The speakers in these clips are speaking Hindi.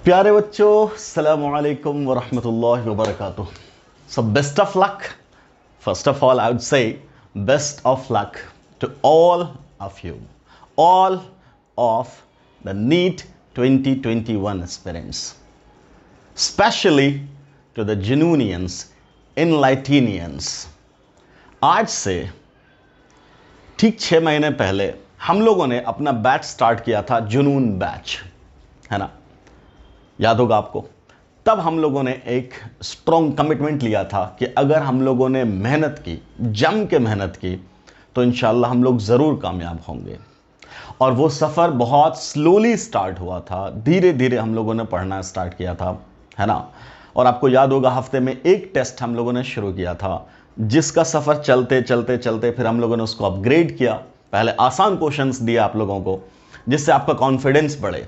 प्यारे बच्चों, अस्सलामु अलैकुम व रहमतुल्लाहि व बरकातुहू। So best of luck. First of all, I would say best of luck to all of you, all of the NEET 2021 aspirants, especially to the Junoonians, Enlightenians. आज से ठीक 6 महीने पहले हम लोगों ने अपना बैच स्टार्ट किया था, जुनून बैच, है ना? याद होगा आपको। तब हम लोगों ने एक स्ट्रॉन्ग कमिटमेंट लिया था कि अगर हम लोगों ने मेहनत की, जम के मेहनत की, तो इंशाल्लाह हम लोग ज़रूर कामयाब होंगे। और वो सफ़र बहुत स्लोली स्टार्ट हुआ था, धीरे धीरे हम लोगों ने पढ़ना स्टार्ट किया था, है ना? और आपको याद होगा हफ्ते में एक टेस्ट हम लोगों ने शुरू किया था, जिसका सफ़र चलते चलते चलते फिर हम लोगों ने उसको अपग्रेड किया। पहले आसान क्वेश्चंस दिए आप लोगों को, जिससे आपका कॉन्फिडेंस बढ़े,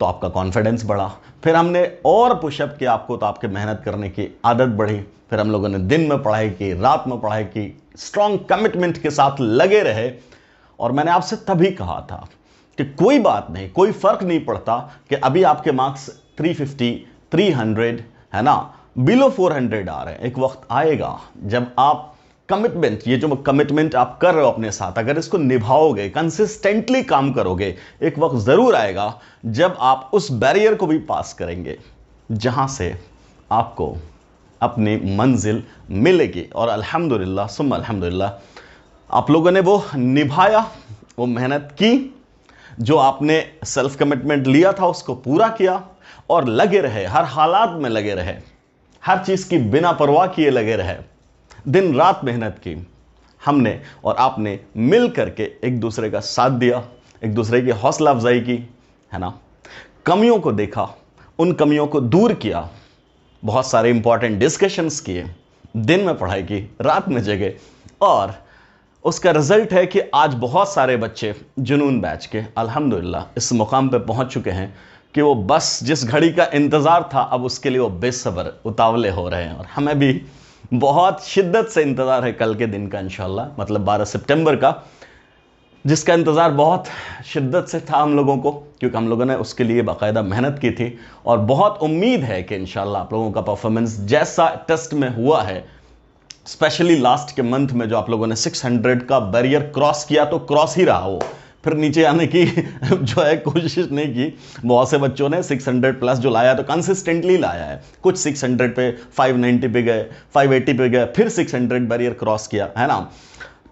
तो आपका कॉन्फिडेंस बढ़ा। फिर हमने और पुशअप किया आपको, तो आपके मेहनत करने की आदत बढ़ी। फिर हम लोगों ने दिन में पढ़ाई की, रात में पढ़ाई की, स्ट्रॉन्ग कमिटमेंट के साथ लगे रहे। और मैंने आपसे तभी कहा था कि कोई बात नहीं, कोई फर्क नहीं पड़ता कि अभी आपके मार्क्स 350, 300, है ना, बिलो 400 आ रहे हैं। एक वक्त आएगा जब आप कमिटमेंट, ये जो कमिटमेंट आप कर रहे हो अपने साथ, अगर इसको निभाओगे, कंसिस्टेंटली काम करोगे, एक वक्त जरूर आएगा जब आप उस बैरियर को भी पास करेंगे, जहां से आपको अपनी मंजिल मिलेगी। और अल्हम्दुलिल्लाह सुम्मा अल्हम्दुलिल्लाह आप लोगों ने वो निभाया, वो मेहनत की, जो आपने सेल्फ कमिटमेंट लिया था उसको पूरा किया, और लगे रहे, हर हालात में लगे रहे, हर चीज की बिना परवाह किए लगे रहे, दिन रात मेहनत की। हमने और आपने मिल करके एक दूसरे का साथ दिया, एक दूसरे की हौसला अफजाई की, है ना? कमियों को देखा, उन कमियों को दूर किया, बहुत सारे इंपॉर्टेंट डिस्कशंस किए, दिन में पढ़ाई की, रात में जगे। और उसका रिजल्ट है कि आज बहुत सारे बच्चे जुनून बैच के अल्हम्दुलिल्लाह इस मुकाम पे पहुंच चुके हैं कि वो बस जिस घड़ी का इंतज़ार था, अब उसके लिए वो बेसब्र उतावले हो रहे हैं। और हमें भी बहुत शिद्दत से इंतज़ार है कल के दिन का, इंशाल्लाह, मतलब 12 सितंबर का, जिसका इंतज़ार बहुत शिद्दत से था हम लोगों को, क्योंकि हम लोगों ने उसके लिए बाकायदा मेहनत की थी। और बहुत उम्मीद है कि इंशाल्लाह आप लोगों का परफॉर्मेंस जैसा टेस्ट में हुआ है, स्पेशली लास्ट के मंथ में जो आप लोगों ने 600 का बैरियर क्रॉस किया, तो क्रॉस ही रहा वो, फिर नीचे आने की जो है कोशिश नहीं की। बहुत से बच्चों ने 600 प्लस जो लाया तो कंसिस्टेंटली लाया है, कुछ 600 पे, 590 पे गए, 580 पे गए, फिर 600 बैरियर क्रॉस किया, है ना?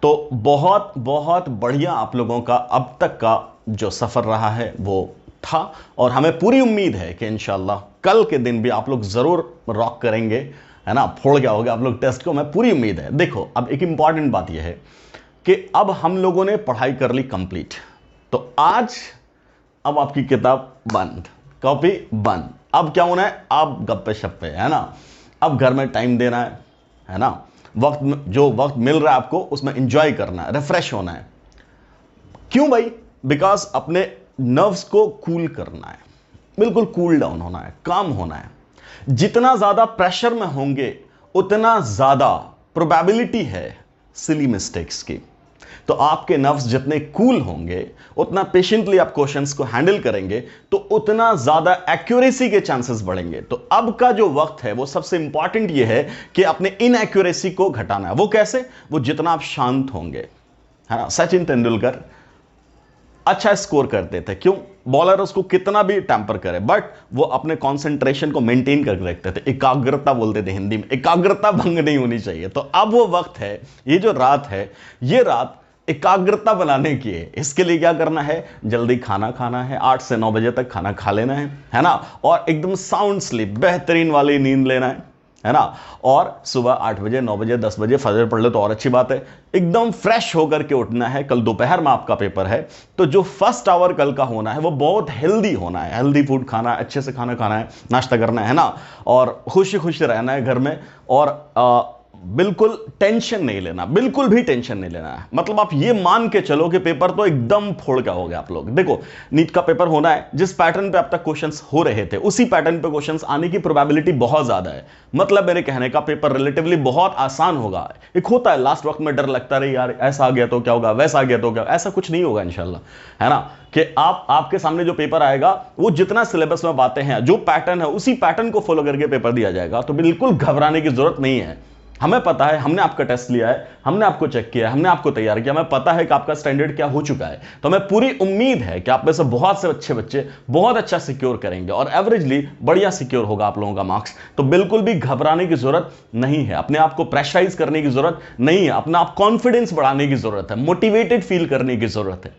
तो बहुत बहुत बढ़िया आप लोगों का अब तक का जो सफ़र रहा है वो था। और हमें पूरी उम्मीद है कि इंशाल्लाह कल के दिन भी आप लोग ज़रूर रॉक करेंगे, है ना? फोड़ गया होगा आप लोग टेस्ट को, मैं पूरी उम्मीद है। देखो, अब एक इंपॉर्टेंट बात यह है कि अब हम लोगों ने पढ़ाई कर ली कंप्लीट, तो आज अब आपकी किताब बंद, कॉपी बंद। अब क्या होना है? अब गप्पे शप्पे, है ना? अब घर में टाइम देना है ना? जो वक्त मिल रहा है आपको उसमें एंजॉय करना है, रिफ्रेश होना है। क्यों भाई? बिकॉज अपने नर्व्स को कूल करना है, बिल्कुल कूल डाउन होना है, काम होना है। जितना ज्यादा प्रेशर में होंगे उतना ज्यादा प्रोबेबिलिटी है सिली मिस्टेक्स की। तो आपके नर्व्स जितने कूल होंगे, उतना पेशेंटली आप क्वेश्चंस को हैंडल करेंगे, तो उतना ज्यादा एक्यूरेसी के चांसेस बढ़ेंगे। तो अब का जो वक्त है वो सबसे इंपॉर्टेंट ये है कि अपने इनएक्यूरेसी को घटाना है। वो कैसे? वो जितना आप शांत होंगे, है ना? सचिन तेंदुलकर अच्छा स्कोर करते थे, क्यों? बॉलर उसको कितना भी टैंपर करे, बट वो अपने कंसंट्रेशन को मेंटेन करके रखते थे, एकाग्रता बोलते थे हिंदी में, एकाग्रता भंग नहीं होनी चाहिए। तो अब वो वक्त है, ये जो रात है, ये रात एकाग्रता बनाने की है। इसके लिए क्या करना है? जल्दी खाना खाना है, 8 से 9 बजे तक खाना खा लेना है ना? और एकदम साउंड स्लीप, बेहतरीन वाली नींद लेना है ना? और सुबह 8 बजे, 9 बजे, 10 बजे फजर पढ़ ले तो और अच्छी बात है। एकदम फ्रेश होकर के उठना है। कल दोपहर में आपका पेपर है, तो जो फर्स्ट आवर कल का होना है वो बहुत हेल्दी होना है, हेल्दी फूड खाना है, अच्छे से खाना खाना है, नाश्ता करना है ना? और खुशी खुशी रहना है घर में। और बिल्कुल टेंशन नहीं लेना, बिल्कुल भी टेंशन नहीं लेना है। मतलब आप ये मान के चलो कि पेपर तो एकदम फोड़ के हो गया आप लोग। देखो, नीट का पेपर होना है, जिस पैटर्न पे अब तक क्वेश्चंस हो रहे थे उसी पैटर्न पे क्वेश्चंस आने की प्रोबेबिलिटी बहुत ज्यादा है। मतलब मेरे कहने का पेपर रिलेटिवली बहुत आसान होगा। एक होता है लास्ट वक्त में डर लगता रहे यार ऐसा आ गया तो क्या होगा, वैसा आ गया तो क्या, ऐसा कुछ नहीं होगा इंशाल्लाह, है ना। कि आपके सामने जो पेपर आएगा वो जितना सिलेबस में बातें हैं, जो पैटर्न है उसी पैटर्न को फॉलो करके पेपर दिया जाएगा। तो बिल्कुल घबराने की जरूरत नहीं है। हमें पता है, हमने आपका टेस्ट लिया है, हमने आपको चेक किया है, हमने आपको तैयार किया, हमें पता है कि आपका स्टैंडर्ड क्या हो चुका है। तो हमें पूरी उम्मीद है कि आप में से बहुत से अच्छे बच्चे बहुत अच्छा सिक्योर करेंगे और एवरेजली बढ़िया सिक्योर होगा आप लोगों का मार्क्स। तो बिल्कुल भी घबराने की जरूरत नहीं है, अपने आप को प्रेशराइज करने की जरूरत नहीं है, अपना आप कॉन्फिडेंस बढ़ाने की जरूरत है, मोटिवेटेड फील करने की जरूरत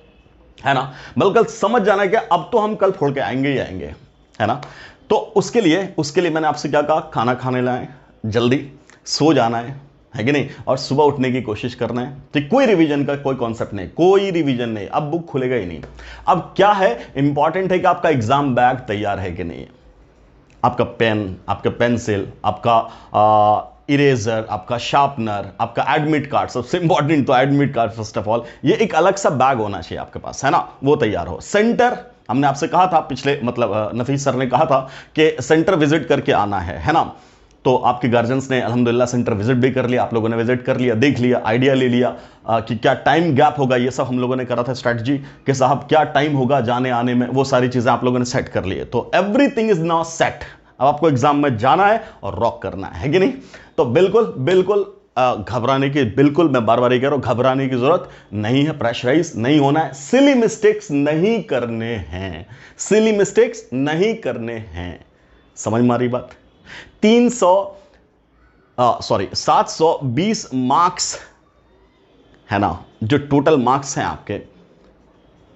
है ना। बल्कि समझ जाना है कि अब तो हम कल फोड़ के आएंगे ही आएंगे, है ना। तो उसके लिए मैंने आपसे क्या कहा, खाना खाने लाएं, जल्दी सो जाना है कि नहीं, और सुबह उठने की कोशिश करना है। तो कोई रिवीजन का कोई कॉन्सेप्ट नहीं, कोई रिवीजन नहीं, अब बुक खुलेगा ही नहीं। अब क्या है इंपॉर्टेंट है कि आपका एग्जाम बैग तैयार है कि नहीं, आपका पेन, आपका पेंसिल, आपका इरेजर, आपका शार्पनर, आपका एडमिट कार्ड, सबसे इंपॉर्टेंट तो admit card first of all, ये एक अलग सा बैग होना चाहिए आपके पास, है ना, वो तैयार हो। सेंटर हमने आपसे कहा था पिछले, मतलब नफीस सर ने कहा था कि सेंटर विजिट करके आना है ना। तो आपके गार्जियंस ने अल्हम्दुलिल्लाह सेंटर विजिट भी कर लिया, आप लोगों ने विजिट कर लिया, देख लिया, आइडिया ले लिया कि क्या टाइम गैप होगा, ये सब हम लोगों ने करा था स्ट्रैटेजी कि साहब क्या टाइम होगा जाने आने में, वो सारी चीज़ें आप लोगों ने सेट कर लिए। तो एवरीथिंग इज नाउ सेट। अब आपको एग्जाम में जाना है और रॉक करना है कि नहीं। तो बिल्कुल बिल्कुल घबराने की, बिल्कुल मैं बार बार ये कह रहा हूं, घबराने की जरूरत नहीं है, प्रेशराइज नहीं होना है, सिली मिस्टेक्स नहीं करने हैं, सिली मिस्टेक्स नहीं करने हैं। समझ में आ रही बात। 720 मार्क्स है ना, जो टोटल मार्क्स हैं आपके,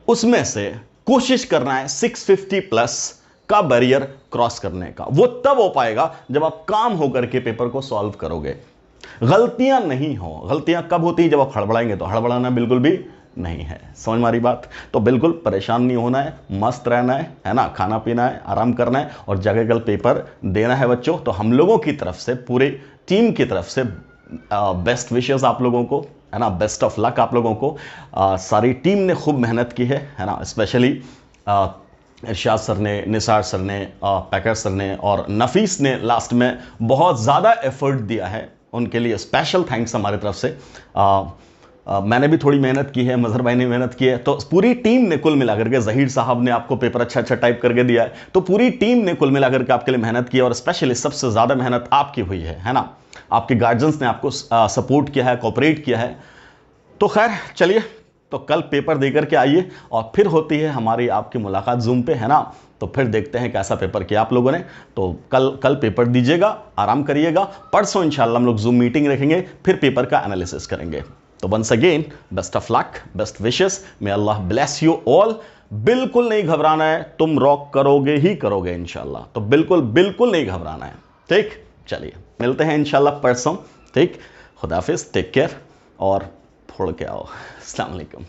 उसमें से कोशिश करना है 650 प्लस का बैरियर क्रॉस करने का। वो तब हो पाएगा जब आप काम होकर के पेपर को सॉल्व करोगे, गलतियां नहीं हो। गलतियां कब होती है, जब आप हड़बड़ाएंगे। तो हड़बड़ाना बिल्कुल भी नहीं है। समझ में आ रही बात। तो बिल्कुल परेशान नहीं होना है, मस्त रहना है ना, खाना पीना है, आराम करना है और जगह कल पेपर देना है बच्चों। तो हम लोगों की तरफ से, पूरी टीम की तरफ से बेस्ट विशेस आप लोगों को, है ना, बेस्ट ऑफ लक आप लोगों को। सारी टीम ने खूब मेहनत की है ना, स्पेशली इरशाद सर ने, निसार सर ने, पैकर सर ने और नफीस ने लास्ट में बहुत ज़्यादा एफर्ट दिया है। उनके लिए स्पेशल थैंक्स हमारी तरफ से। मैंने भी थोड़ी मेहनत की है, मजहर भाई ने मेहनत की है। तो पूरी टीम ने कुल मिलाकर के, जहीर साहब ने आपको पेपर अच्छा अच्छा टाइप करके दिया है। तो पूरी टीम ने कुल मिलाकर के आपके लिए मेहनत की है और स्पेशली सबसे ज़्यादा मेहनत आपकी हुई है ना। आपके गार्जियंस ने आपको सपोर्ट किया है, कोऑपरेट किया है। तो खैर चलिए, तो कल पेपर दे करके आइए और फिर होती है हमारी आपकी मुलाकात जूम पे, है ना। तो फिर देखते हैं कैसा पेपर किया आप लोगों ने। तो कल पेपर दीजिएगा, आराम करिएगा। परसों इंशाल्लाह हम लोग जूम मीटिंग रखेंगे, फिर पेपर का एनालिसिस करेंगे। तो once again best of luck, best wishes, may Allah bless you all. बिल्कुल नहीं घबराना है, तुम रॉक करोगे ही करोगे इंशाल्लाह। तो बिल्कुल बिल्कुल नहीं घबराना है, ठीक। चलिए मिलते हैं इंशाल्लाह परसों, ठीक। खुदा हाफिज़, टेक केयर और फोड़ के आओ। अस्सलाम वालेकुम।